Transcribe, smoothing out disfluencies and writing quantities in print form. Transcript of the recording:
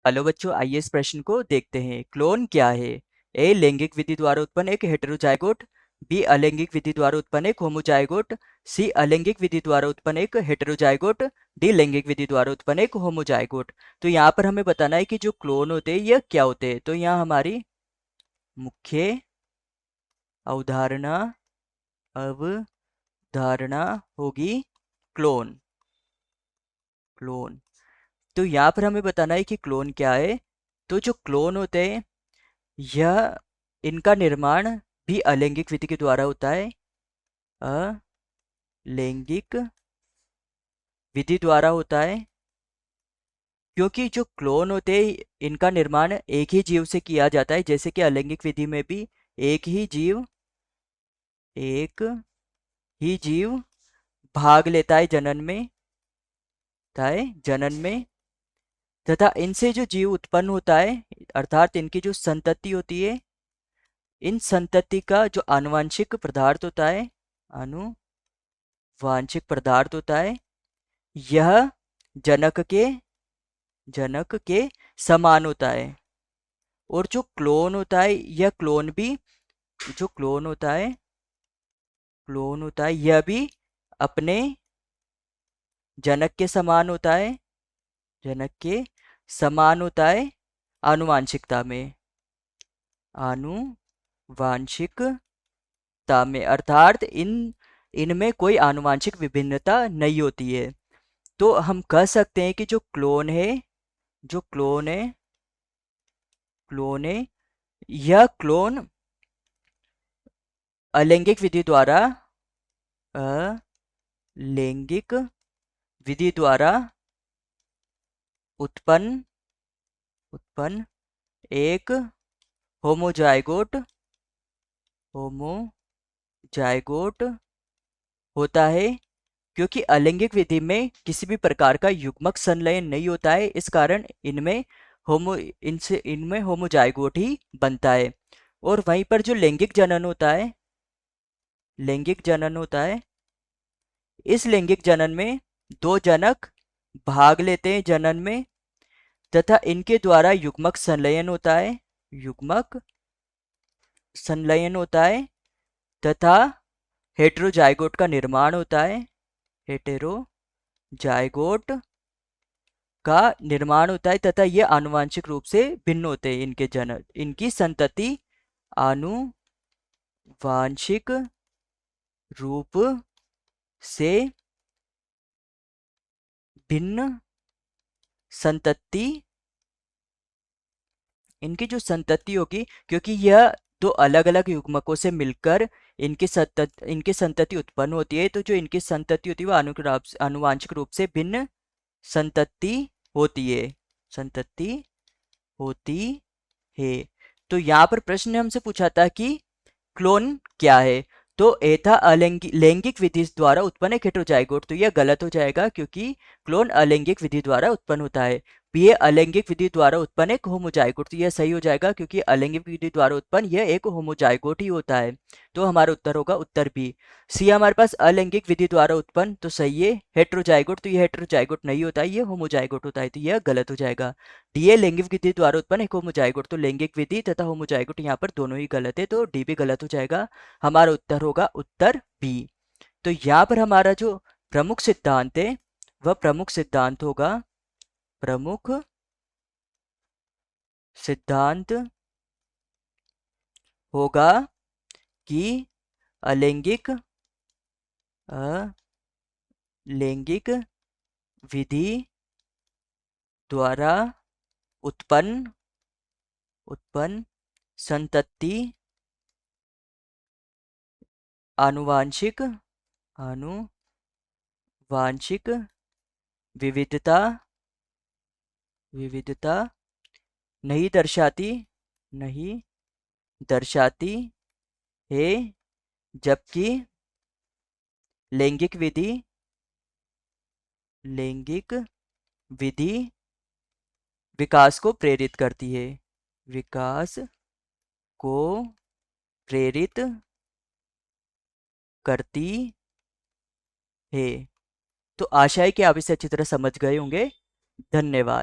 Hello बच्चों, आइए इस प्रश्न को देखते हैं। क्लोन क्या है? ए लैंगिक विधि द्वारा उत्पन्न एक हेटेरोजाइगोट, बी अलैंगिक विधि द्वारा उत्पन्न एक होमोजाइगोट, सी अलैंगिक विधि द्वारा उत्पन्न एक हेटेरोजाइगोट, डी लैंगिक विधि द्वारा उत्पन्न एक होमोजाइगोट। तो यहाँ पर हमें बताना है कि जो क्लोन होते हैं यह क्या होते हैं। तो यहाँ हमारी मुख्य अवधारणा अवधारणा होगी क्लोन। क्लोन, तो यहाँ पर हमें बताना है कि क्लोन क्या है। तो जो क्लोन होते हैं यह इनका निर्माण भी अलैंगिक विधि के द्वारा होता है। अलैंगिक विधि द्वारा होता है, क्योंकि जो क्लोन होते हैं इनका निर्माण एक ही जीव से किया जाता है। जैसे कि अलैंगिक विधि में भी एक ही जीव भाग लेता है जनन में, तथा इनसे जो जीव उत्पन्न होता है अर्थात इनकी जो संतति होती है, इन संतति का जो आनुवांशिक पदार्थ होता है, आनुवांशिक पदार्थ होता है, यह जनक के समान होता है। और जो क्लोन होता है यह क्लोन होता है यह भी अपने जनक के समान होता है, जनक के समान होता है आनुवांशिकता में, अर्थात इनमें कोई आनुवांशिक विभिन्नता नहीं होती है। तो हम कह सकते हैं कि जो क्लोन है यह क्लोन अलैंगिक विधि द्वारा उत्पन्न एक होमोजाइगोट होता है, क्योंकि अलैंगिक विधि में किसी भी प्रकार का युग्मक संलयन नहीं होता है। इस कारण इनमें होमोजाइगोट ही बनता है। और वहीं पर जो लैंगिक जनन होता है, इस लैंगिक जनन में दो जनक भाग लेते हैं जनन में, तथा इनके द्वारा युग्मक संलयन होता है तथा हेटेरोजाइगोट का निर्माण होता है। हेटेरोजाइगोट का निर्माण होता है तथा ये आनुवांशिक रूप से भिन्न होते हैं। इनकी संतति आनुवांशिक रूप से भिन्न संतति, इनकी जो संतति होगी, क्योंकि यह दो अलग अलग युग्मकों से मिलकर इनकी संतति उत्पन्न होती है। तो जो इनकी संतति होती है वह आनुवांशिक रूप से भिन्न संतति होती है। तो यहाँ पर प्रश्न ने हमसे पूछा था कि क्लोन क्या है। तो ए था लैंगिक विधि द्वारा उत्पन्न एक हेटेरोजाइगोट। तो यह गलत हो जाएगा, क्योंकि क्लोन अलैंगिक विधि द्वारा उत्पन्न होता है। बी अलैंगिक विधि द्वारा उत्पन्न एक होमोजाइगोट। तो यह सही हो जाएगा, क्योंकि अलैंगिक विधि द्वारा उत्पन्न यह एक होमोजाइगोट ही होता है। तो हमारा उत्तर होगा उत्तर बी। सी हमारे पास अलैंगिक विधि द्वारा उत्पन्न, तो सही है हेटेरोजाइगोट। तो यह हेटेरोजाइगोट नहीं होता है, यह होमोजाइगोट होता है। तो यह गलत हो जाएगा। डी ए लैंगिक विधि द्वारा उत्पन्न एक होमोजाइगोट। तो लैंगिक विधि तथा होमोजाइगोट यहाँ पर दोनों ही गलत है, तो डी भी गलत हो जाएगा। हमारा उत्तर होगा उत्तर बी। तो यहाँ पर हमारा जो प्रमुख सिद्धांत है वह प्रमुख सिद्धांत होगा कि अलैंगिक विधि द्वारा उत्पन्न संतति आनुवांशिक विविधता नहीं दर्शाती है, जबकि लैंगिक विधि विकास को प्रेरित करती है, विकास को प्रेरित करती है। तो आशा है कि आप इसे अच्छी तरह समझ गए होंगे। धन्यवाद।